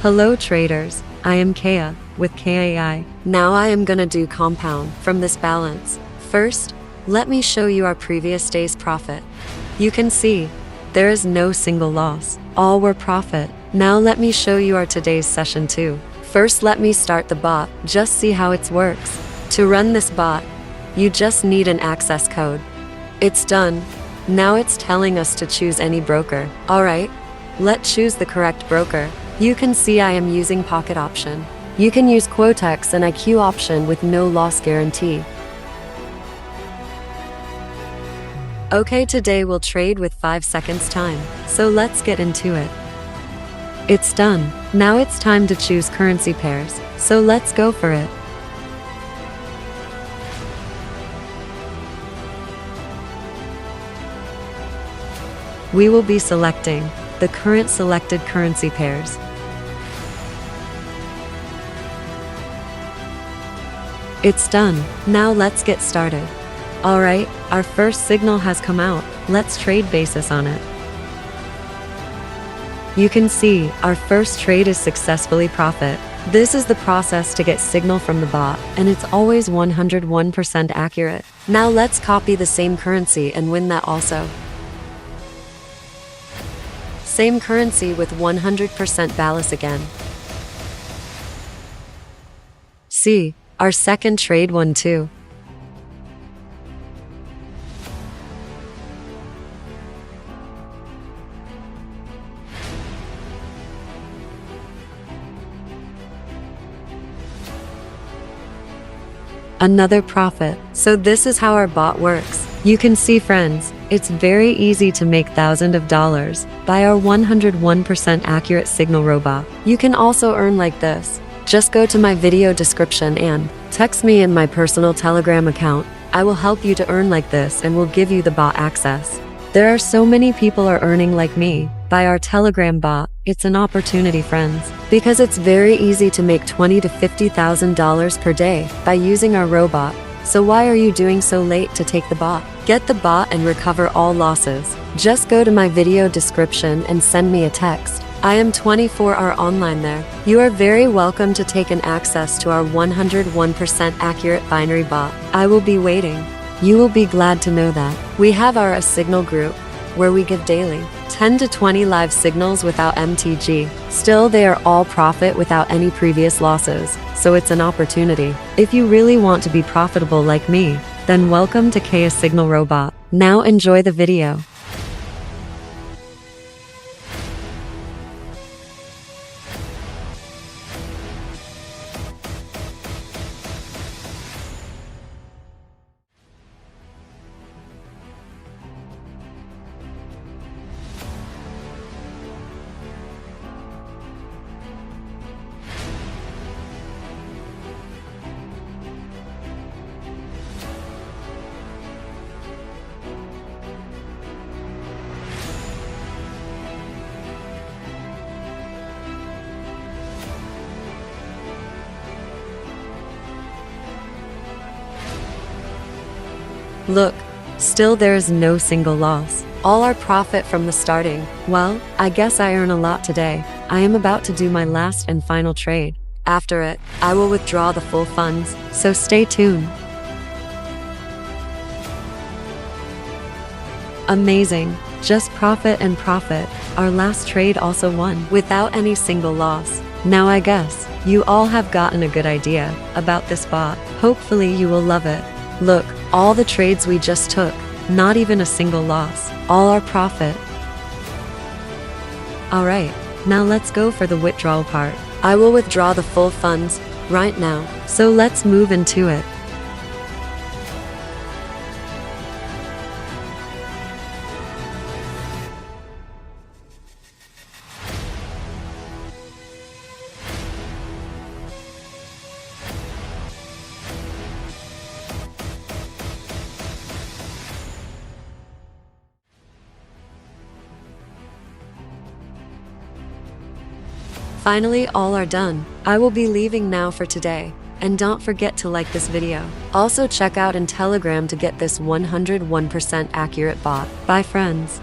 Hello traders, I am Keya with Keya. Now I am gonna do compound from this balance. First, let me show you our previous day's profit. You can see, there is no single loss, all were profit. Now let me show you our today's session too. First let me start the bot, just see how it works. To run this bot, you just need an access code. It's done. Now it's telling us to choose any broker. Alright, let's choose the correct broker. You can see I am using pocket option. You can use Quotex and IQ option with no loss guarantee. Okay, today we'll trade with 5 seconds time, so let's get into it. It's done. Now it's time to choose currency pairs, so let's go for it. We will be selecting the current selected currency pairs. It's done. Now let's get started. Alright, our first signal has come out. Let's trade basis on it. You can see, our first trade is successfully profit. This is the process to get signal from the bot, and it's always 101% accurate. Now let's copy the same currency and win that also. Same currency with 100% balance again. See, our second trade won too. Another profit. So this is how our bot works. You can see friends, it's very easy to make thousands of dollars by our 101% accurate signal robot. You can also earn like this. Just go to my video description and text me in my personal Telegram account. I will help you to earn like this and will give you the bot access. There are so many people are earning like me by our Telegram bot. It's an opportunity, friends, because it's very easy to make $20,000 to $50,000 per day by using our robot. So why are you doing so late to take the bot? Get the bot and recover all losses. Just go to my video description and send me a text. I am 24-hour online there. You are very welcome to take an access to our 101% accurate binary bot. I will be waiting. You will be glad to know that. We have our signal group, where we give daily 10 to 20 live signals without MTG. Still, they are all profit without any previous losses, so it's an opportunity. If you really want to be profitable like me, then welcome to Keya Signal Robot. Now enjoy the video. Look, still there is no single loss. All our profit from the starting. Well, I guess I earn a lot today. I am about to do my last and final trade. After it, I will withdraw the full funds, so stay tuned. Amazing. Just profit and profit. Our last trade also won without any single loss. Now I guess you all have gotten a good idea about this bot. Hopefully you will love it. Look, all the trades we just took, not even a single loss, all our profit. Alright, now let's go for the withdrawal part. I will withdraw the full funds right now, so let's move into it. Finally, all are done. I will be leaving now for today. And don't forget to like this video. Also check out in Telegram to get this 101% accurate bot. Bye friends.